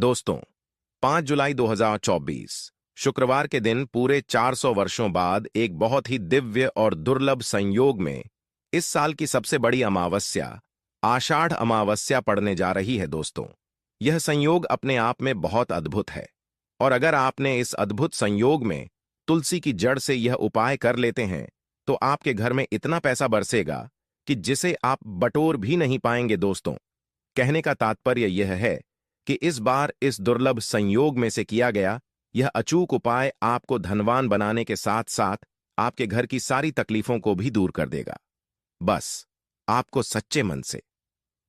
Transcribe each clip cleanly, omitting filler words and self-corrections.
दोस्तों, 5 जुलाई 2024 शुक्रवार के दिन पूरे 400 वर्षों बाद एक बहुत ही दिव्य और दुर्लभ संयोग में इस साल की सबसे बड़ी अमावस्या आषाढ़ अमावस्या पड़ने जा रही है। दोस्तों, यह संयोग अपने आप में बहुत अद्भुत है और अगर आपने इस अद्भुत संयोग में तुलसी की जड़ से यह उपाय कर लेते हैं तो आपके घर में इतना पैसा बरसेगा कि जिसे आप बटोर भी नहीं पाएंगे। दोस्तों, कहने का तात्पर्य यह है कि इस बार इस दुर्लभ संयोग में से किया गया यह अचूक उपाय आपको धनवान बनाने के साथ साथ आपके घर की सारी तकलीफों को भी दूर कर देगा। बस आपको सच्चे मन से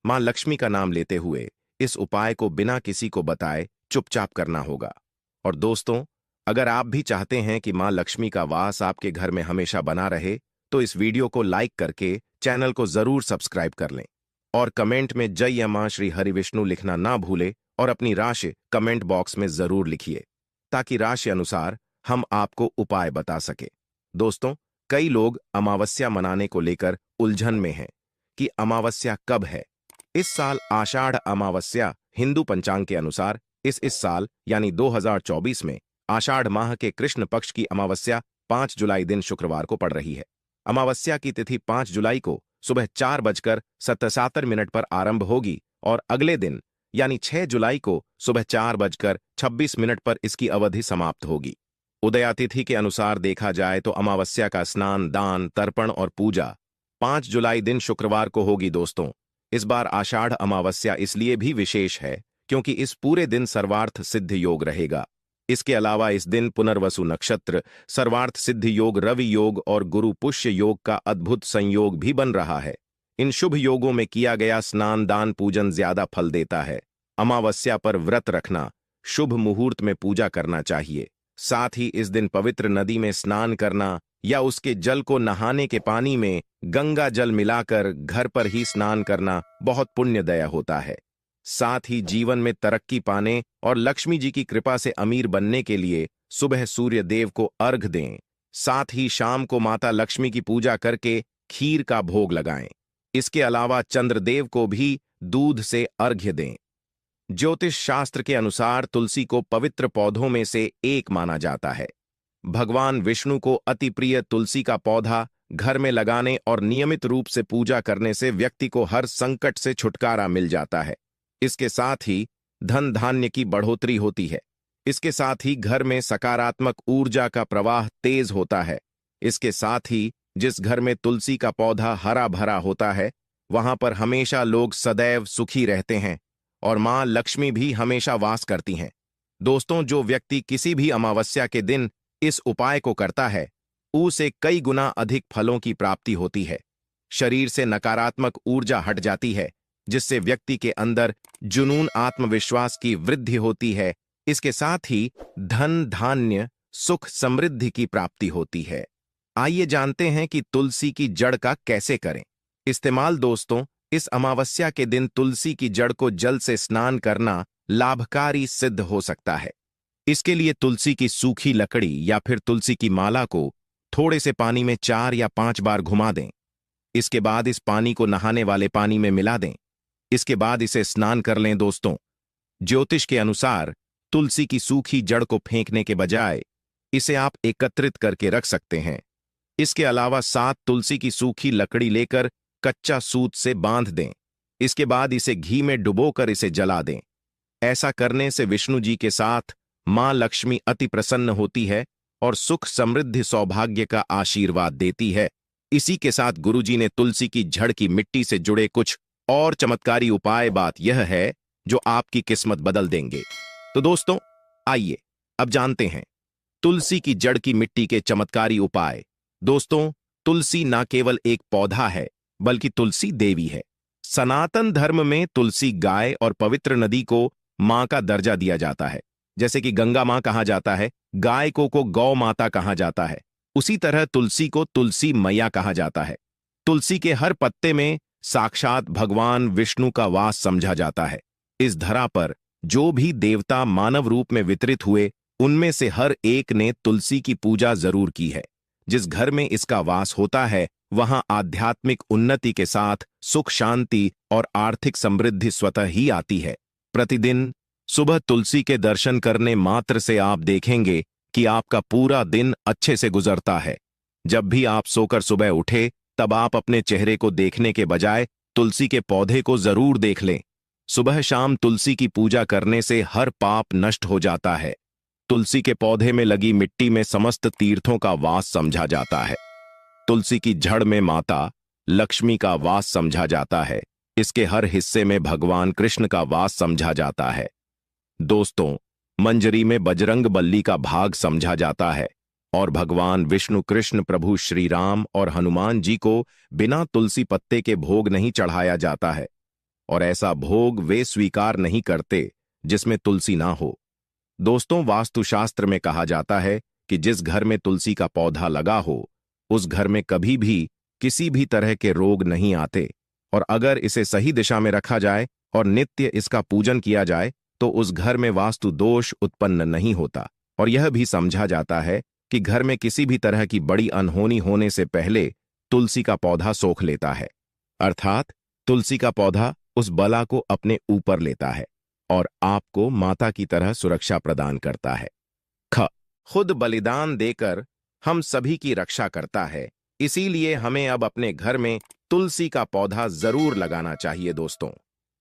मां लक्ष्मी का नाम लेते हुए इस उपाय को बिना किसी को बताए चुपचाप करना होगा। और दोस्तों, अगर आप भी चाहते हैं कि मां लक्ष्मी का वास आपके घर में हमेशा बना रहे तो इस वीडियो को लाइक करके चैनल को जरूर सब्सक्राइब कर लें और कमेंट में जय या मां श्री हरि विष्णु लिखना ना भूले और अपनी राशि कमेंट बॉक्स में जरूर लिखिए ताकि राशि अनुसार हम आपको उपाय बता सके। दोस्तों, कई लोग अमावस्या मनाने को लेकर उलझन में हैं कि अमावस्या कब है। इस साल आषाढ़ अमावस्या हिंदू पंचांग के अनुसार इस साल यानी 2024 में आषाढ़ माह के कृष्ण पक्ष की अमावस्या 5 जुलाई दिन शुक्रवार को पड़ रही है। अमावस्या की तिथि 5 जुलाई को सुबह 4:77 पर आरंभ होगी और अगले दिन यानी 6 जुलाई को सुबह 4:26 पर इसकी अवधि समाप्त होगी। उदयातिथि के अनुसार देखा जाए तो अमावस्या का स्नान, दान, तर्पण और पूजा 5 जुलाई दिन शुक्रवार को होगी। दोस्तों, इस बार आषाढ़ अमावस्या इसलिए भी विशेष है क्योंकि इस पूरे दिन सर्वार्थ सिद्ध योग रहेगा। इसके अलावा इस दिन पुनर्वसु नक्षत्र, सर्वार्थ सिद्ध योग, रवि योग और गुरु पुष्य योग का अद्भुत संयोग भी बन रहा है। इन शुभ योगों में किया गया स्नान, दान, पूजन ज्यादा फल देता है। अमावस्या पर व्रत रखना, शुभ मुहूर्त में पूजा करना चाहिए। साथ ही इस दिन पवित्र नदी में स्नान करना या उसके जल को नहाने के पानी में गंगा जल मिलाकर घर पर ही स्नान करना बहुत पुण्यदय होता है। साथ ही जीवन में तरक्की पाने और लक्ष्मी जी की कृपा से अमीर बनने के लिए सुबह सूर्य देव को अर्घ दें। साथ ही शाम को माता लक्ष्मी की पूजा करके खीर का भोग लगाएं। इसके अलावा चंद्रदेव को भी दूध से अर्घ्य दें। ज्योतिष शास्त्र के अनुसार तुलसी को पवित्र पौधों में से एक माना जाता है। भगवान विष्णु को अति प्रिय तुलसी का पौधा घर में लगाने और नियमित रूप से पूजा करने से व्यक्ति को हर संकट से छुटकारा मिल जाता है। इसके साथ ही धन धान्य की बढ़ोतरी होती है। इसके साथ ही घर में सकारात्मक ऊर्जा का प्रवाह तेज होता है। इसके साथ ही जिस घर में तुलसी का पौधा हरा भरा होता है वहां पर हमेशा लोग सदैव सुखी रहते हैं और मां लक्ष्मी भी हमेशा वास करती हैं। दोस्तों, जो व्यक्ति किसी भी अमावस्या के दिन इस उपाय को करता है उसे कई गुना अधिक फलों की प्राप्ति होती है। शरीर से नकारात्मक ऊर्जा हट जाती है जिससे व्यक्ति के अंदर जुनून, आत्मविश्वास की वृद्धि होती है। इसके साथ ही धन, धान्य, सुख, समृद्धि की प्राप्ति होती है। आइए जानते हैं कि तुलसी की जड़ का कैसे करें इस्तेमाल। दोस्तों, इस अमावस्या के दिन तुलसी की जड़ को जल से स्नान करना लाभकारी सिद्ध हो सकता है। इसके लिए तुलसी की सूखी लकड़ी या फिर तुलसी की माला को थोड़े से पानी में 4 या 5 बार घुमा दें। इसके बाद इस पानी को नहाने वाले पानी में मिला दें। इसके बाद इसे स्नान कर लें। दोस्तों, ज्योतिष के अनुसार तुलसी की सूखी जड़ को फेंकने के बजाय इसे आप एकत्रित करके रख सकते हैं। इसके अलावा 7 तुलसी की सूखी लकड़ी लेकर कच्चा सूत से बांध दें। इसके बाद इसे घी में डुबोकर इसे जला दें। ऐसा करने से विष्णु जी के साथ मां लक्ष्मी अति प्रसन्न होती है और सुख, समृद्धि, सौभाग्य का आशीर्वाद देती है। इसी के साथ गुरुजी ने तुलसी की जड़ की मिट्टी से जुड़े कुछ और चमत्कारी उपाय बात यह है जो आपकी किस्मत बदल देंगे। तो दोस्तों, आइए अब जानते हैं तुलसी की जड़ की मिट्टी के चमत्कारी उपाय। दोस्तों, तुलसी न केवल एक पौधा है बल्कि तुलसी देवी है। सनातन धर्म में तुलसी गाय और पवित्र नदी को मां का दर्जा दिया जाता है। जैसे कि गंगा मां कहा जाता है, गाय को गौ माता कहा जाता है, उसी तरह तुलसी को तुलसी मैया कहा जाता है। तुलसी के हर पत्ते में साक्षात भगवान विष्णु का वास समझा जाता है। इस धरा पर जो भी देवता मानव रूप में वितरित हुए उनमें से हर एक ने तुलसी की पूजा जरूर की है। जिस घर में इसका वास होता है वहां आध्यात्मिक उन्नति के साथ सुख, शांति और आर्थिक समृद्धि स्वतः ही आती है। प्रतिदिन सुबह तुलसी के दर्शन करने मात्र से आप देखेंगे कि आपका पूरा दिन अच्छे से गुजरता है। जब भी आप सोकर सुबह उठे, तब आप अपने चेहरे को देखने के बजाय तुलसी के पौधे को जरूर देख लें। सुबह शाम तुलसी की पूजा करने से हर पाप नष्ट हो जाता है। तुलसी के पौधे में लगी मिट्टी में समस्त तीर्थों का वास समझा जाता है। तुलसी की जड़ में माता लक्ष्मी का वास समझा जाता है। इसके हर हिस्से में भगवान कृष्ण का वास समझा जाता है। दोस्तों, मंजरी में बजरंग बल्ली का भाग समझा जाता है और भगवान विष्णु, कृष्ण, प्रभु श्री राम और हनुमान जी को बिना तुलसी पत्ते के भोग नहीं चढ़ाया जाता है, और ऐसा भोग वे स्वीकार नहीं करते जिसमें तुलसी ना हो। दोस्तों, वास्तुशास्त्र में कहा जाता है कि जिस घर में तुलसी का पौधा लगा हो, उस घर में कभी भी किसी भी तरह के रोग नहीं आते, और अगर इसे सही दिशा में रखा जाए और नित्य इसका पूजन किया जाए तो उस घर में वास्तु दोष उत्पन्न नहीं होता। और यह भी समझा जाता है कि घर में किसी भी तरह की बड़ी अनहोनी होने से पहले तुलसी का पौधा सोख लेता है, अर्थात तुलसी का पौधा उस बला को अपने ऊपर लेता है और आपको माता की तरह सुरक्षा प्रदान करता है। खुद बलिदान देकर हम सभी की रक्षा करता है, इसीलिए हमें अब अपने घर में तुलसी का पौधा जरूर लगाना चाहिए। दोस्तों,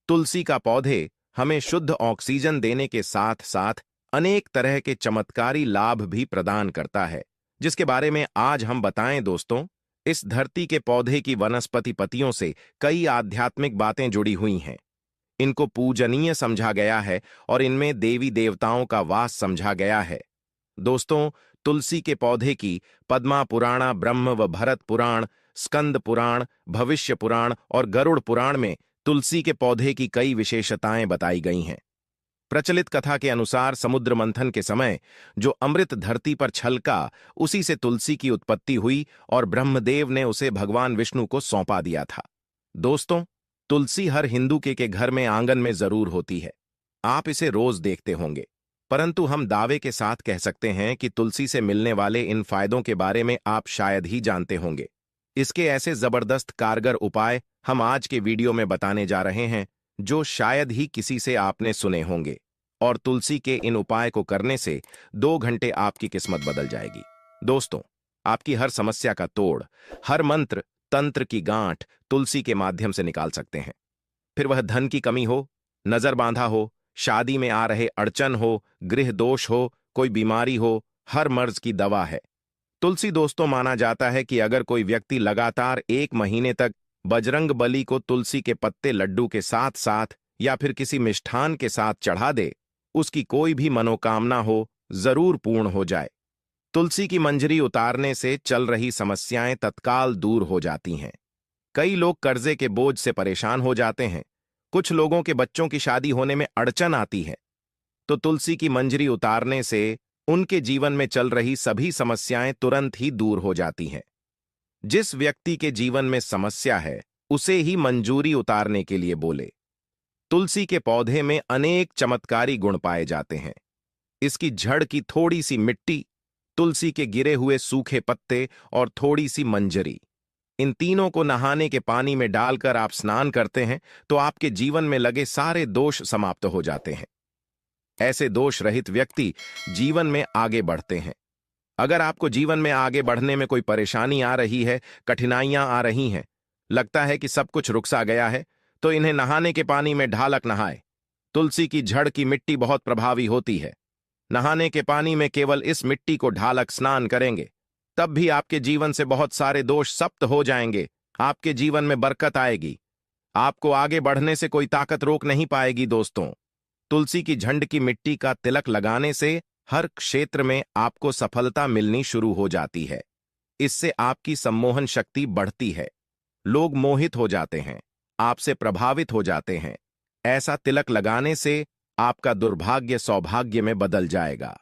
तुलसी का पौधे हमें शुद्ध ऑक्सीजन देने के साथ साथ अनेक तरह के चमत्कारी लाभ भी प्रदान करता है, जिसके बारे में आज हम बताएं। दोस्तों, इस धरती के पौधे की वनस्पति पत्तियों से कई आध्यात्मिक बातें जुड़ी हुई हैं। इनको पूजनीय समझा गया है और इनमें देवी देवताओं का वास समझा गया है। दोस्तों, तुलसी के पौधे की पद्मा पुराण, ब्रह्म व भरत पुराण, स्कंद पुराण, भविष्य पुराण और गरुड़ पुराण में तुलसी के पौधे की कई विशेषताएं बताई गई हैं। प्रचलित कथा के अनुसार समुद्र मंथन के समय जो अमृत धरती पर छलका, उसी से तुलसी की उत्पत्ति हुई और ब्रह्मदेव ने उसे भगवान विष्णु को सौंपा दिया था। दोस्तों, तुलसी हर हिंदू के घर में आंगन में जरूर होती है। आप इसे रोज देखते होंगे, परंतु हम दावे के साथ कह सकते हैं कि तुलसी से मिलने वाले इन फायदों के बारे में आप शायद ही जानते होंगे। इसके ऐसे जबरदस्त कारगर उपाय हम आज के वीडियो में बताने जा रहे हैं, जो शायद ही किसी से आपने सुने होंगे, और तुलसी के इन उपाय को करने से 2 घंटे आपकी किस्मत बदल जाएगी। दोस्तों, आपकी हर समस्या का तोड़, हर मंत्र तंत्र की गांठ तुलसी के माध्यम से निकाल सकते हैं। फिर वह धन की कमी हो, नजर बांधा हो, शादी में आ रहे अड़चन हो, गृह दोष हो, कोई बीमारी हो, हर मर्ज की दवा है तुलसी। दोस्तों, माना जाता है कि अगर कोई व्यक्ति लगातार 1 महीने तक बजरंग बली को तुलसी के पत्ते लड्डू के साथ साथ या फिर किसी मिष्ठान के साथ चढ़ा दे, उसकी कोई भी मनोकामना हो जरूर पूर्ण हो जाए। तुलसी की मंजरी उतारने से चल रही समस्याएं तत्काल दूर हो जाती हैं। कई लोग कर्जे के बोझ से परेशान हो जाते हैं, कुछ लोगों के बच्चों की शादी होने में अड़चन आती है, तो तुलसी की मंजरी उतारने से उनके जीवन में चल रही सभी समस्याएं तुरंत ही दूर हो जाती हैं। जिस व्यक्ति के जीवन में समस्या है, उसे ही मंजूरी उतारने के लिए बोले। तुलसी के पौधे में अनेक चमत्कारी गुण पाए जाते हैं। इसकी जड़ की थोड़ी सी मिट्टी, तुलसी के गिरे हुए सूखे पत्ते और थोड़ी सी मंजरी, इन तीनों को नहाने के पानी में डालकर आप स्नान करते हैं तो आपके जीवन में लगे सारे दोष समाप्त हो जाते हैं। ऐसे दोष रहित व्यक्ति जीवन में आगे बढ़ते हैं। अगर आपको जीवन में आगे बढ़ने में कोई परेशानी आ रही है, कठिनाइयां आ रही हैं, लगता है कि सब कुछ रुकसा गया है, तो इन्हें नहाने के पानी में ढालक नहाए। तुलसी की जड़ की मिट्टी बहुत प्रभावी होती है। नहाने के पानी में केवल इस मिट्टी को ढालक स्नान करेंगे, तब भी आपके जीवन से बहुत सारे दोष समाप्त हो जाएंगे। आपके जीवन में बरकत आएगी। आपको आगे बढ़ने से कोई ताकत रोक नहीं पाएगी। दोस्तों, तुलसी की झंड की मिट्टी का तिलक लगाने से हर क्षेत्र में आपको सफलता मिलनी शुरू हो जाती है। इससे आपकी सम्मोहन शक्ति बढ़ती है, लोग मोहित हो जाते हैं, आपसे प्रभावित हो जाते हैं। ऐसा तिलक लगाने से आपका दुर्भाग्य सौभाग्य में बदल जाएगा।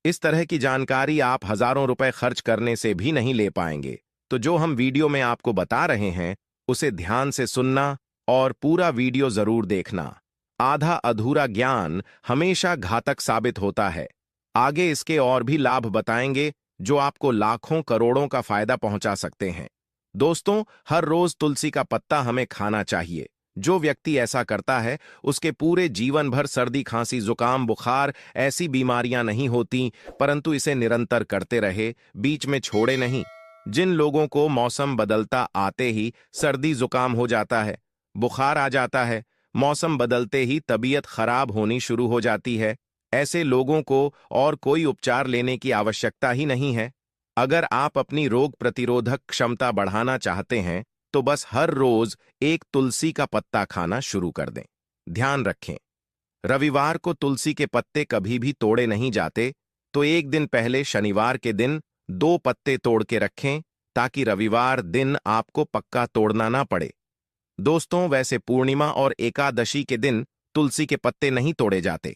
इस तरह की जानकारी आप हजारों रुपए खर्च करने से भी नहीं ले पाएंगे। तो जो हम वीडियो में आपको बता रहे हैं, उसे ध्यान से सुनना और पूरा वीडियो जरूर देखना। आधा अधूरा ज्ञान हमेशा घातक साबित होता है। आगे इसके और भी लाभ बताएंगे जो आपको लाखों करोड़ों का फायदा पहुंचा सकते हैं। दोस्तों, हर रोज तुलसी का पत्ता हमें खाना चाहिए। जो व्यक्ति ऐसा करता है उसके पूरे जीवन भर सर्दी खांसी जुकाम बुखार ऐसी बीमारियां नहीं होती, परंतु इसे निरंतर करते रहे, बीच में छोड़े नहीं। जिन लोगों को मौसम बदलता आते ही सर्दी जुकाम हो जाता है, बुखार आ जाता है, मौसम बदलते ही तबीयत खराब होनी शुरू हो जाती है, ऐसे लोगों को और कोई उपचार लेने की आवश्यकता ही नहीं है। अगर आप अपनी रोग प्रतिरोधक क्षमता बढ़ाना चाहते हैं तो बस हर रोज एक तुलसी का पत्ता खाना शुरू कर दें। ध्यान रखें, रविवार को तुलसी के पत्ते कभी भी तोड़े नहीं जाते, तो एक दिन पहले शनिवार के दिन 2 पत्ते तोड़ के रखें ताकि रविवार दिन आपको पक्का तोड़ना ना पड़े। दोस्तों, वैसे पूर्णिमा और एकादशी के दिन तुलसी के पत्ते नहीं तोड़े जाते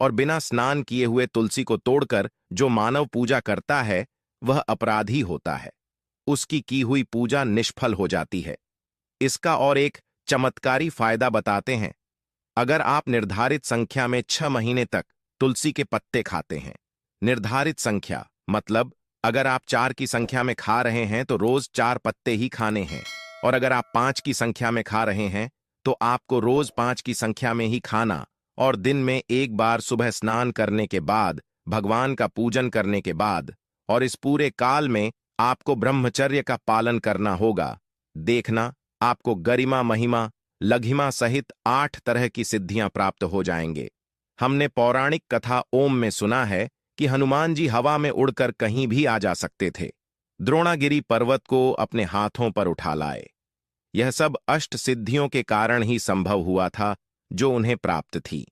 और बिना स्नान किए हुए तुलसी को तोड़कर जो मानव पूजा करता है वह अपराधी होता है, उसकी की हुई पूजा निष्फल हो जाती है। इसका और एक चमत्कारी फायदा बताते हैं। अगर आप निर्धारित संख्या में 6 महीने तक तुलसी के पत्ते खाते हैं, निर्धारित संख्या मतलब अगर आप 4 की संख्या में खा रहे हैं तो रोज 4 पत्ते ही खाने हैं, और अगर आप 5 की संख्या में खा रहे हैं तो आपको रोज 5 की संख्या में ही खाना, और दिन में एक बार सुबह स्नान करने के बाद, भगवान का पूजन करने के बाद, और इस पूरे काल में आपको ब्रह्मचर्य का पालन करना होगा। देखना, आपको गरिमा महिमा लघिमा सहित 8 तरह की सिद्धियां प्राप्त हो जाएंगे। हमने पौराणिक कथा ओम में सुना है कि हनुमान जी हवा में उड़कर कहीं भी आ जा सकते थे, द्रोणागिरी पर्वत को अपने हाथों पर उठा लाए। यह सब अष्ट सिद्धियों के कारण ही संभव हुआ था जो उन्हें प्राप्त थी।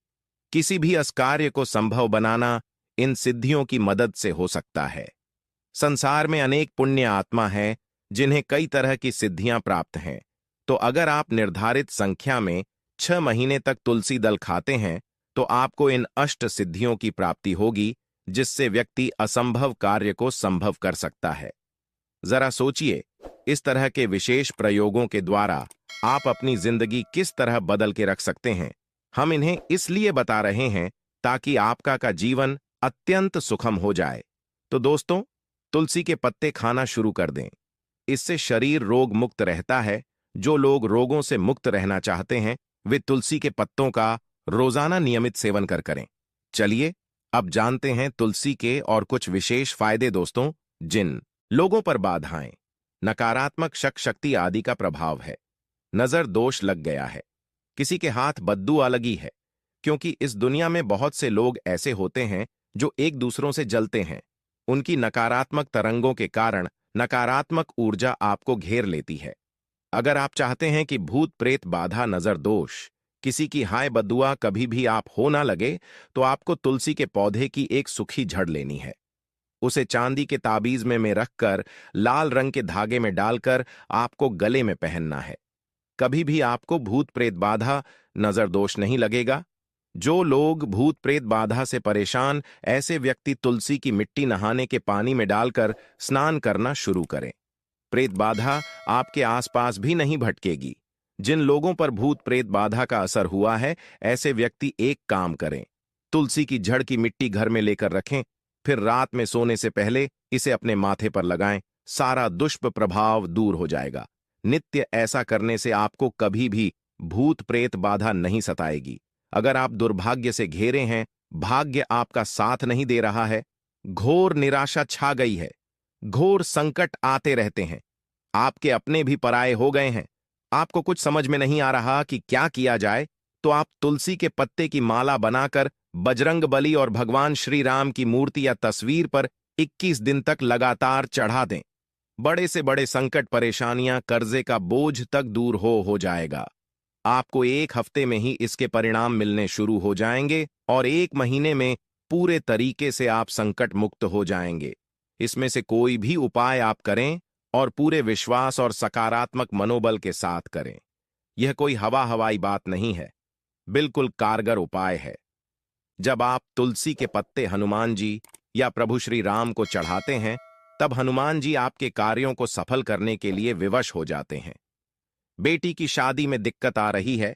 किसी भी असकार्य को संभव बनाना इन सिद्धियों की मदद से हो सकता है। संसार में अनेक पुण्य आत्मा हैं जिन्हें कई तरह की सिद्धियां प्राप्त हैं, तो अगर आप निर्धारित संख्या में 6 महीने तक तुलसी दल खाते हैं तो आपको इन अष्ट सिद्धियों की प्राप्ति होगी, जिससे व्यक्ति असंभव कार्य को संभव कर सकता है। जरा सोचिए, इस तरह के विशेष प्रयोगों के द्वारा आप अपनी जिंदगी किस तरह बदल के रख सकते हैं। हम इन्हें इसलिए बता रहे हैं ताकि आपका का जीवन अत्यंत सुखम हो जाए। तो दोस्तों, तुलसी के पत्ते खाना शुरू कर दें। इससे शरीर रोग मुक्त रहता है। जो लोग रोगों से मुक्त रहना चाहते हैं वे तुलसी के पत्तों का रोजाना नियमित सेवन करें। चलिए अब जानते हैं तुलसी के और कुछ विशेष फायदे। दोस्तों, जिन लोगों पर बाधाएं, नकारात्मक शक्ति आदि का प्रभाव है, नजर दोष लग गया है, किसी के हाथ बद्दुआ लगी है, क्योंकि इस दुनिया में बहुत से लोग ऐसे होते हैं जो एक दूसरों से जलते हैं। उनकी नकारात्मक तरंगों के कारण नकारात्मक ऊर्जा आपको घेर लेती है। अगर आप चाहते हैं कि भूत प्रेत बाधा नजर दोष किसी की हाय बद्दुआ कभी भी आप हो ना लगे, तो आपको तुलसी के पौधे की एक सूखी झड़ लेनी है। उसे चांदी के ताबीज में रखकर लाल रंग के धागे में डालकर आपको गले में पहनना है। कभी भी आपको भूत प्रेत बाधा नजर दोष नहीं लगेगा। जो लोग भूत प्रेत बाधा से परेशान, ऐसे व्यक्ति तुलसी की मिट्टी नहाने के पानी में डालकर स्नान करना शुरू करें। प्रेत बाधा आपके आसपास भी नहीं भटकेगी। जिन लोगों पर भूत प्रेत बाधा का असर हुआ है, ऐसे व्यक्ति एक काम करें, तुलसी की जड़ की मिट्टी घर में लेकर रखें, फिर रात में सोने से पहले इसे अपने माथे पर लगाएं। सारा दुष्प्रभाव दूर हो जाएगा। नित्य ऐसा करने से आपको कभी भी भूत प्रेत बाधा नहीं सताएगी। अगर आप दुर्भाग्य से घेरे हैं, भाग्य आपका साथ नहीं दे रहा है, घोर निराशा छा गई है, घोर संकट आते रहते हैं, आपके अपने भी पराये हो गए हैं, आपको कुछ समझ में नहीं आ रहा कि क्या किया जाए, तो आप तुलसी के पत्ते की माला बनाकर बजरंगबली और भगवान श्री राम की मूर्ति या तस्वीर पर 21 दिन तक लगातार चढ़ा दें। बड़े से बड़े संकट, परेशानियां, कर्जे का बोझ तक दूर हो जाएगा। आपको 1 हफ्ते में ही इसके परिणाम मिलने शुरू हो जाएंगे और 1 महीने में पूरे तरीके से आप संकट मुक्त हो जाएंगे। इसमें से कोई भी उपाय आप करें और पूरे विश्वास और सकारात्मक मनोबल के साथ करें। यह कोई हवाई बात नहीं है, बिल्कुल कारगर उपाय है। जब आप तुलसी के पत्ते हनुमान जी या प्रभु श्री राम को चढ़ाते हैं, तब हनुमान जी आपके कार्यों को सफल करने के लिए विवश हो जाते हैं। बेटी की शादी में दिक्कत आ रही है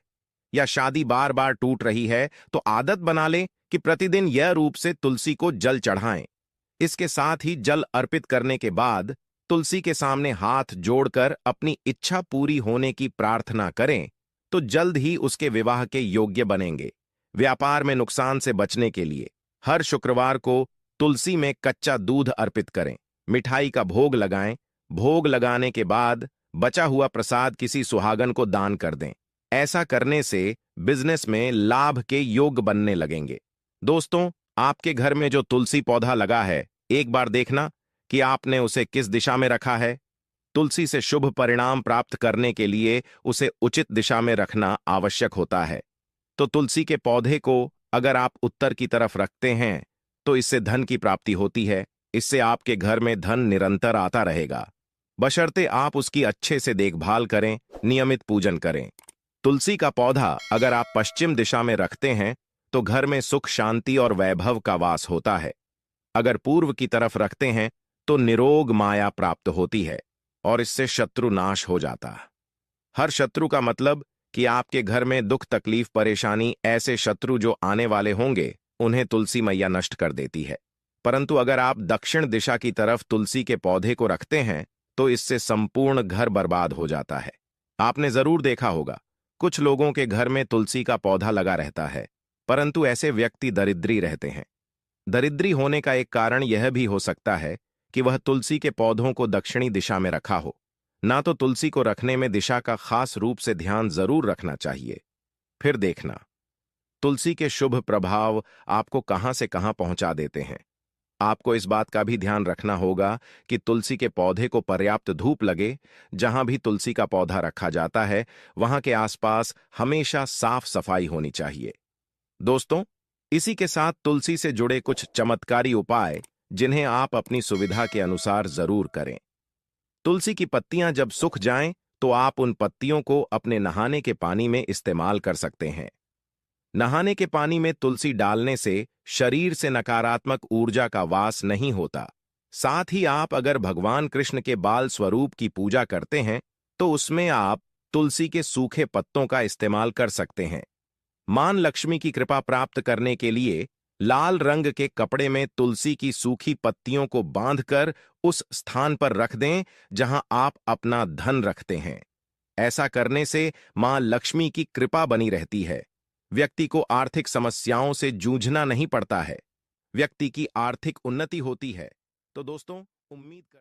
या शादी बार बार टूट रही है, तो आदत बना लें कि प्रतिदिन यह रूप से तुलसी को जल चढ़ाएं। इसके साथ ही जल अर्पित करने के बाद तुलसी के सामने हाथ जोड़कर अपनी इच्छा पूरी होने की प्रार्थना करें। तो जल्द ही उसके विवाह के योग्य बनेंगे। व्यापार में नुकसान से बचने के लिए हर शुक्रवार को तुलसी में कच्चा दूध अर्पित करें, मिठाई का भोग लगाएं। भोग लगाने के बाद बचा हुआ प्रसाद किसी सुहागन को दान कर दें। ऐसा करने से बिजनेस में लाभ के योग बनने लगेंगे। दोस्तों, आपके घर में जो तुलसी पौधा लगा है, एक बार देखना कि आपने उसे किस दिशा में रखा है। तुलसी से शुभ परिणाम प्राप्त करने के लिए उसे उचित दिशा में रखना आवश्यक होता है। तो तुलसी के पौधे को अगर आप उत्तर की तरफ रखते हैं तो इससे धन की प्राप्ति होती है। इससे आपके घर में धन निरंतर आता रहेगा, बशर्ते आप उसकी अच्छे से देखभाल करें, नियमित पूजन करें। तुलसी का पौधा अगर आप पश्चिम दिशा में रखते हैं तो घर में सुख, शांति और वैभव का वास होता है। अगर पूर्व की तरफ रखते हैं तो निरोग माया प्राप्त होती है और इससे शत्रु नाश हो जाता है। हर शत्रु का मतलब कि आपके घर में दुख, तकलीफ, परेशानी, ऐसे शत्रु जो आने वाले होंगे उन्हें तुलसी मैया नष्ट कर देती है। परंतु अगर आप दक्षिण दिशा की तरफ तुलसी के पौधे को रखते हैं तो इससे संपूर्ण घर बर्बाद हो जाता है। आपने जरूर देखा होगा, कुछ लोगों के घर में तुलसी का पौधा लगा रहता है, परंतु ऐसे व्यक्ति दरिद्री रहते हैं। दरिद्री होने का एक कारण यह भी हो सकता है कि वह तुलसी के पौधों को दक्षिणी दिशा में रखा हो। ना तो तुलसी को रखने में दिशा का खास रूप से ध्यान जरूर रखना चाहिए। फिर देखना, तुलसी के शुभ प्रभाव आपको कहां से कहां पहुंचा देते हैं। आपको इस बात का भी ध्यान रखना होगा कि तुलसी के पौधे को पर्याप्त धूप लगे। जहां भी तुलसी का पौधा रखा जाता है वहां के आसपास हमेशा साफ सफाई होनी चाहिए। दोस्तों, इसी के साथ तुलसी से जुड़े कुछ चमत्कारी उपाय जिन्हें आप अपनी सुविधा के अनुसार जरूर करें। तुलसी की पत्तियां जब सूख जाएं तो आप उन पत्तियों को अपने नहाने के पानी में इस्तेमाल कर सकते हैं। नहाने के पानी में तुलसी डालने से शरीर से नकारात्मक ऊर्जा का वास नहीं होता। साथ ही आप अगर भगवान कृष्ण के बाल स्वरूप की पूजा करते हैं तो उसमें आप तुलसी के सूखे पत्तों का इस्तेमाल कर सकते हैं। मां लक्ष्मी की कृपा प्राप्त करने के लिए लाल रंग के कपड़े में तुलसी की सूखी पत्तियों को बांधकर उस स्थान पर रख दें जहां आप अपना धन रखते हैं। ऐसा करने से मां लक्ष्मी की कृपा बनी रहती है। व्यक्ति को आर्थिक समस्याओं से जूझना नहीं पड़ता है, व्यक्ति की आर्थिक उन्नति होती है। तो दोस्तों, उम्मीद कर